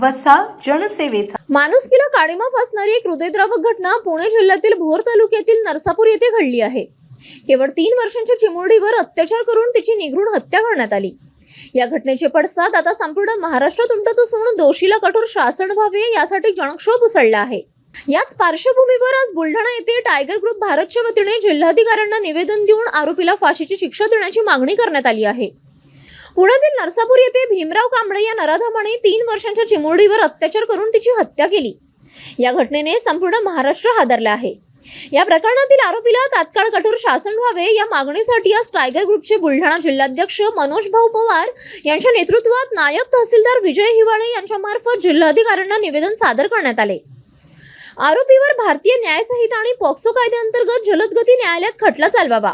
वसा जनसेवेचा. माणुसकीला काळिमा फासणारी एक हृदयद्रावक घटना पुणे जिल्ह्यातील भोर तालुक्यातील नरसापूर येथे घडली आहे. केवळ 3 वर्षांच्या चिमुरडीवर अत्याचार करून तिची निघृण हत्या करण्यात आली. या घटनेचे पडसाद आता संपूर्ण महाराष्ट्रात उमटत असून दोषीला कठोर शासन व्हावे यासाठी जनक्षोभ उसळला आहे. याच पार्श्वभूमीवर आज बुलढाणा येथे टायगर ग्रुप भारतच्या वतीने जिल्हाधिकाऱ्यांना निवेदन देऊन आरोपीला फाशीची शिक्षा देण्याची मागणी करण्यात आली आहे. पुण्यातील नरसापूर येथे भीमराव कांबळे या नराधमाने 3 वर्षांच्या चिमुरडीवर अत्याचार करून तिची हत्या केली. या घटनेने संपूर्ण महाराष्ट्र हादरला आहे. या प्रकरणातील आरोपीला तात्काळ कठोर शासन व्हावे या मागणीसाठी आज टायगर ग्रुपचे बुलढाणा जिल्हाध्यक्ष मनोज भाऊ पवार यांच्या नेतृत्वात नायब तहसीलदार विजय हिवाळे यांच्या मार्फत जिल्हाधिकाऱ्यांना निवेदन सादर करण्यात आले. आरोपीवर भारतीय न्याय संहिता आणि पॉक्सो कायद्याअंतर्गत जलदगती न्यायालयात खटला चालवावा.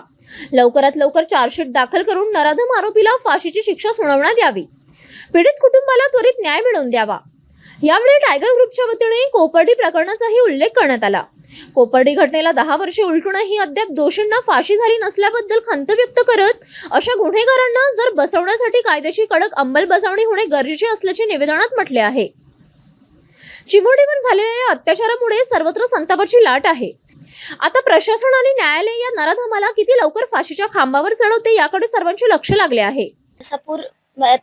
लवकरात लवकर चार्जशीट दाखल करून नराधम आरोपीला फाशीची शिक्षा सुनावण्यात यावी. पीडित कुटुंबाला त्वरित न्याय मिळवून द्यावा. यावेळी टायगर ग्रुपच्या वतीने कोपर्डी प्रकरणाचाही उल्लेख करण्यात आला. कोपर्डी घटनेला 10 वर्षे उलटूनही अद्याप दोषींना फाशी झाली नसल्याबद्दल खंत व्यक्त करत अशा गुन्हेगारांना जर बसवण्यासाठी कायद्याची कडक अंमलबजावणी होणे गरजेचे असल्याचे निवेदनात म्हटले आहे. चिमुरडीवर झालेल्या या अत्याचारामुळे सर्वत्र संतापाची लाट आहे. आता प्रशासन आणि न्यायालय या नराधमाला किती लवकर फाशीच्या खांबावर चढवते याकडे सर्वांचे लक्ष लागले आहे. नरसापूर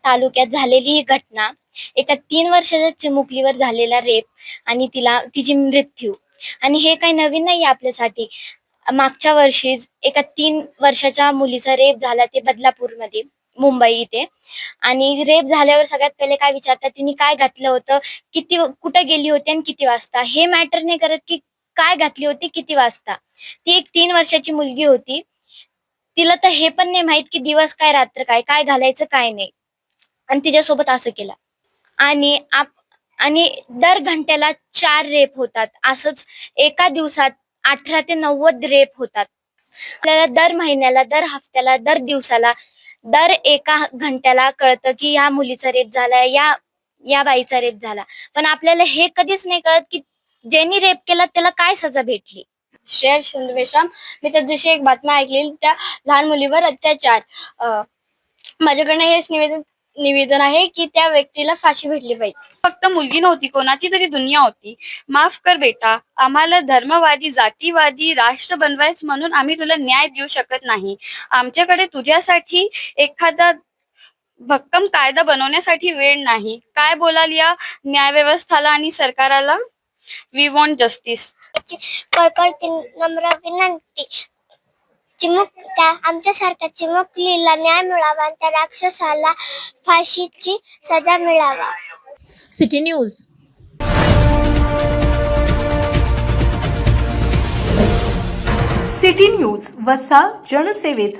तालुक्यात झालेली ही घटना एका 3 वर्षाच्या चिमुकलीवर झालेला रेप आणि तिची मृत्यू, आणि हे काही नवीन नाही आपल्यासाठी. मागच्या वर्षीच एका 3 वर्षाच्या मुलीचा रेप झाला, ते बदलापूरमध्ये, मुंबई इथे. आणि रेप झाल्यावर सगळ्यात पहिले काय विचारतात, तिने काय घातलं होतं, कुठे गेली होती आणि किती वाजता. हे मॅटर नाही करत की काय घातली होती, किती वाजता. ती एक 3 वर्षाची मुलगी होती. तिला तर हे पण नाही माहित की दिवस काय रात्र काय, काय घालायचं काय नाही. आणि तिच्यासोबत असं केलं. आणि दर घंट्याला 4 रेप होतात. असंच एका दिवसात 18 ते 90 रेप होतात. आपल्याला दर महिन्याला, दर हफ्त्याला, दर दिवसाला, दर एका घंट्याला कळतं की या मुलीचा रेप झाला, या बाईचा रेप झाला. पण आपल्याला हे कधीच नाही कळत की ज्यांनी रेप केला त्याला काय सजा भेटली. श्रेया चंद्रवेश्राम, मी त्या दिवशी एक बातमी ऐकलेली, त्या लहान मुलीवर अत्याचार. माझ्याकडनं हेच निवेदन आहे की त्या व्यक्तीला फाशी भेटली पाहिजे. फक्त मुलगी नव्हती, कोणाची तरी दुनिया होती. माफ कर बेटा, आम्हाला धर्मवादी, जातीवादी राष्ट्र बनवायच म्हणून आम्ही तुला न्याय देऊ शकत नाही. आमच्याकडे तुझ्यासाठी एखादा भक्कम कायदा बनवण्यासाठी वेळ नाही. काय बोलाल या न्याय व्यवस्थाला आणि सरकाराला? We want justice. कळकळती नम्र विनंती, आमच्यासारख्या चिमुकलीला न्याय मिळावा आणि त्या राक्षसाला फाशीची सजा मिळावा. City news. सिटी न्यूज, वसा जनसेवेचा.